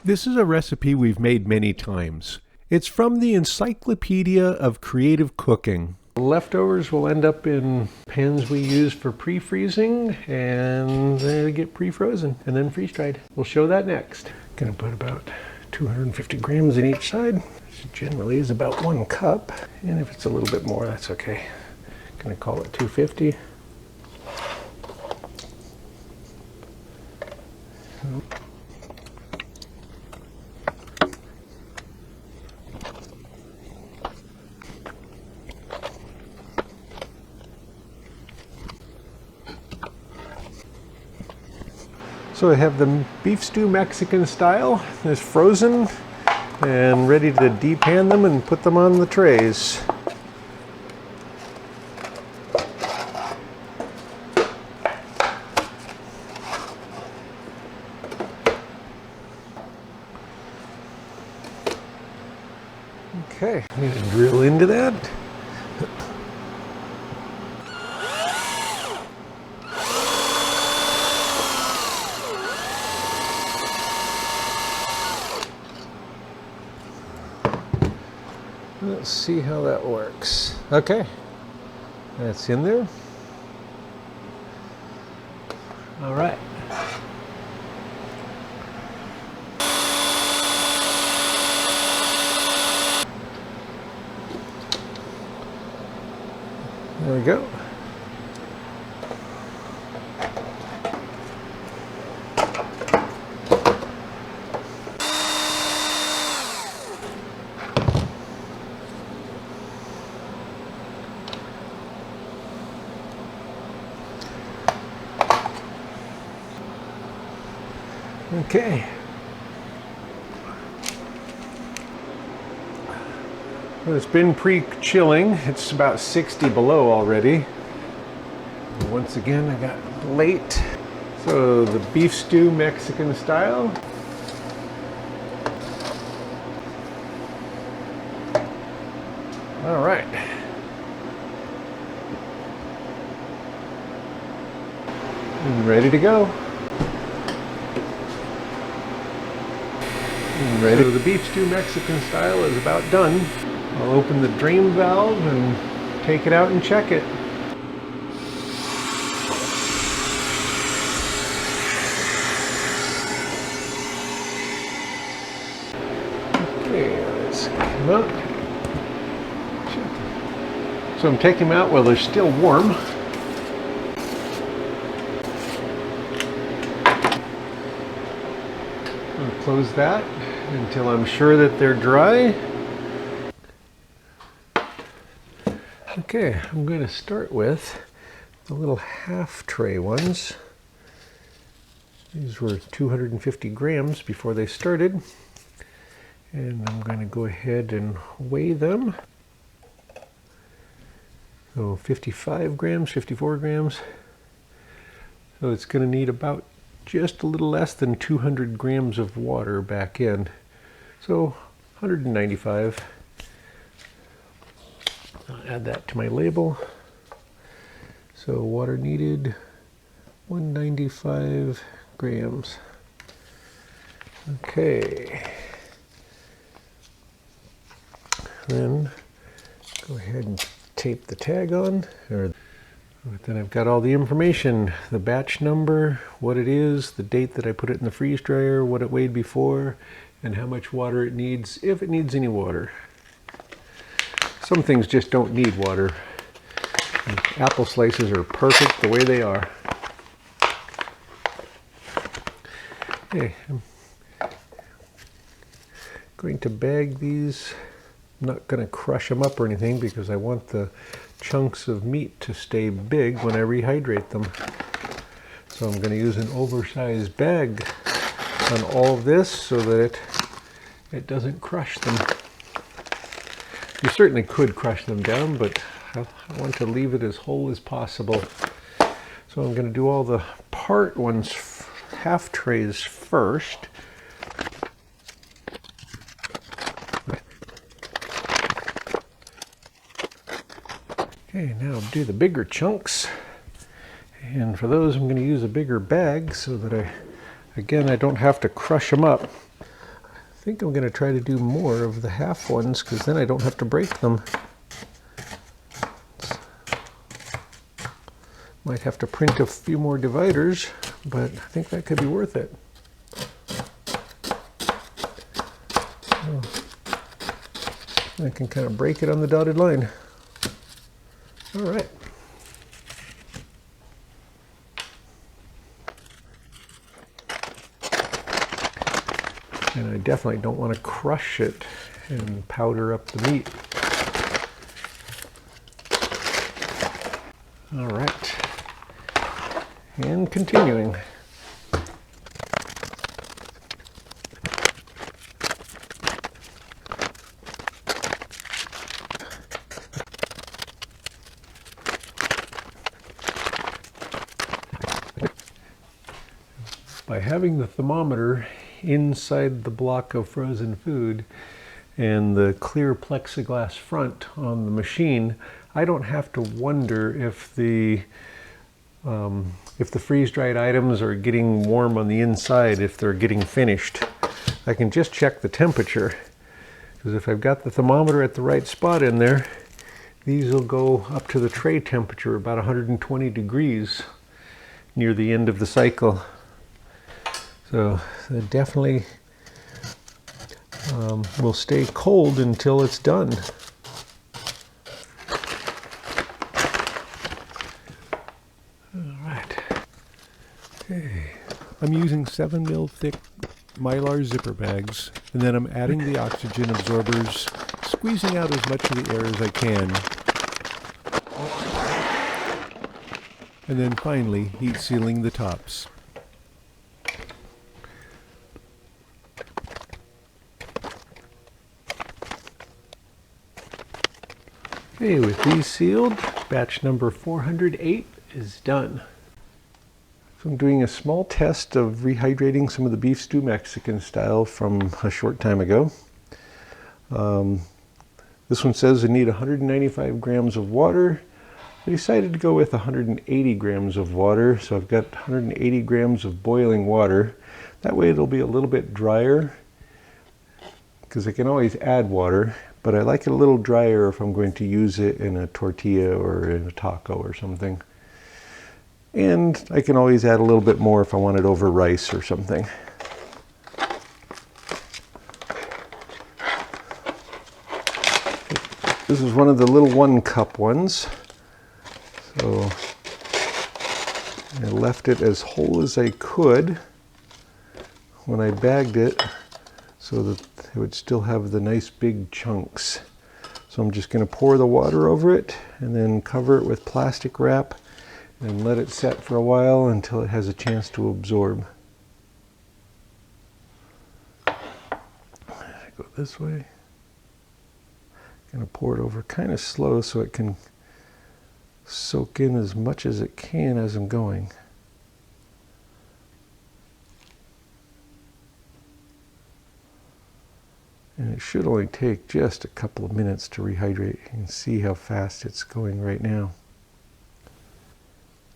This is a recipe we've made many times. It's from the Encyclopedia of Creative Cooking. Leftovers will end up in pans we use for pre-freezing, and they get pre-frozen and then freeze-dried. We'll show that next. Gonna put about 250 grams in each side, which generally is about 1 cup. And if it's a little bit more, that's okay. Gonna call it 250. So I have the beef stew Mexican style. It's frozen and ready to depan them and put them on the trays. Okay, I'm going to drill into that. Let's see how that works. Okay, that's in there. All right. There we go. Okay. Well, it's been pre-chilling. It's about 60 below already. Once again, I got late. So the beef stew Mexican style. All right. And ready to go. Ready. So the beef stew Mexican style is about done. I'll open the drain valve and take it out and check it. Okay, let's come out. So I'm taking them out while they're still warm. I'll close that until I'm sure that they're dry. Okay, I'm going to start with the little half tray ones. These were 250 grams before they started. And I'm going to go ahead and weigh them. So 55 grams, 54 grams. So it's going to need about just a little less than 200 grams of water back in. So 195. I'll add that to my label. So water needed, 195 grams. Okay. Then go ahead and tape the tag on. Then I've got all the information, the batch number, what it is, the date that I put it in the freeze dryer, what it weighed before, and how much water it needs, if it needs any water. Some things just don't need water. Apple slices are perfect the way they are. Okay, I'm going to bag these. I'm not going to crush them up or anything because I want the chunks of meat to stay big when I rehydrate them. So I'm going to use an oversized bag on all of this so that it doesn't crush them. You certainly could crush them down, but I want to leave it as whole as possible. So I'm going to do all the part ones, half trays first. Okay, now I'll do the bigger chunks. And for those, I'm going to use a bigger bag so that I don't have to crush them up. think I'm going to try to do more of the half ones because then I don't have to break them. Might have to print a few more dividers, but I think that could be worth it. Oh, I can kind of break it on the dotted line. All right. And I definitely don't want to crush it and powder up the meat. All right. And continuing. By having the thermometer inside the block of frozen food and the clear plexiglass front on the machine, I don't have to wonder if the freeze-dried items are getting warm on the inside, if they're getting finished. I can just check the temperature, because if I've got the thermometer at the right spot in there, these will go up to the tray temperature, about 120 degrees near the end of the cycle. So they definitely will stay cold until it's done. Okay. I'm using 7mm thick Mylar zipper bags, and then I'm adding the oxygen absorbers, squeezing out as much of the air as I can. And then finally heat sealing the tops. Okay, with these sealed, batch number 408 is done. So I'm doing a small test of rehydrating some of the beef stew Mexican style from a short time ago. This one says I need 195 grams of water. I decided to go with 180 grams of water, so I've got 180 grams of boiling water. That way it'll be a little bit drier, because I can always add water, but I like it a little drier if I'm going to use it in a tortilla or in a taco or something. And I can always add a little bit more if I want it over rice or something. This is one of the little 1-cup ones. So I left it as whole as I could when I bagged it, so that it would still have the nice big chunks. So I'm just going to pour the water over it and then cover it with plastic wrap and let it set for a while until it has a chance to absorb. Go this way. I'm going to pour it over kind of slow so it can soak in as much as it can as I'm going. And it should only take just a couple of minutes to rehydrate. You can see how fast it's going right now.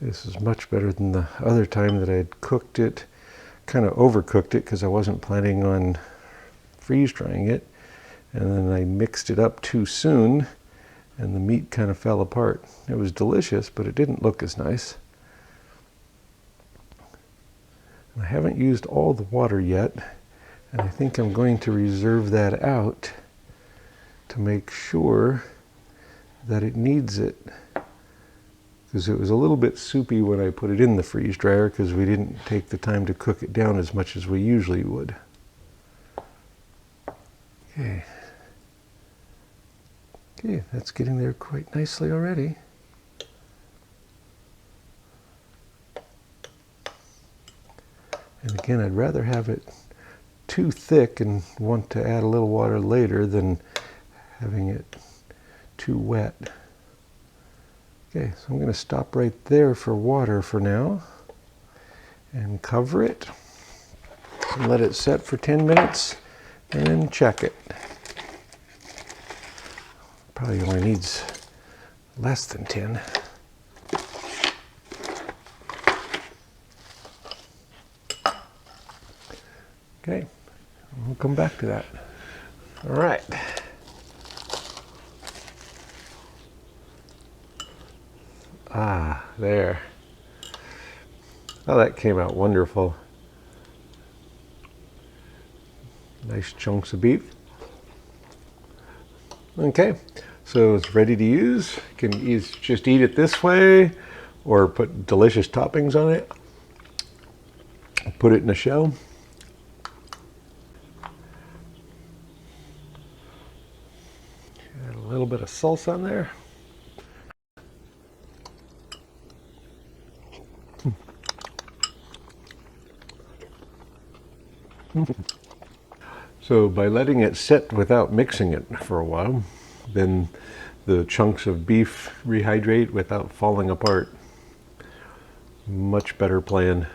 This is much better than the other time that I had cooked it, kind of overcooked it because I wasn't planning on freeze drying it. And then I mixed it up too soon and the meat kind of fell apart. It was delicious, but it didn't look as nice. And I haven't used all the water yet, and I think I'm going to reserve that out to make sure that it needs it. Because it was a little bit soupy when I put it in the freeze dryer because we didn't take the time to cook it down as much as we usually would. Okay. Okay, that's getting there quite nicely already. And again, I'd rather have it too thick and want to add a little water later than having it too wet. Okay, so I'm going to stop right there for water for now and cover it and let it set for 10 minutes and then check it. Probably only needs less than 10. Okay, We'll come back to that. All right. Ah, there. Oh, that came out wonderful. Nice chunks of beef. Okay, so it's ready to use. You can just eat it this way or put delicious toppings on it. Put it in a shell. Add a little bit of salsa on there. So by letting it sit without mixing it for a while, then the chunks of beef rehydrate without falling apart. Much better plan.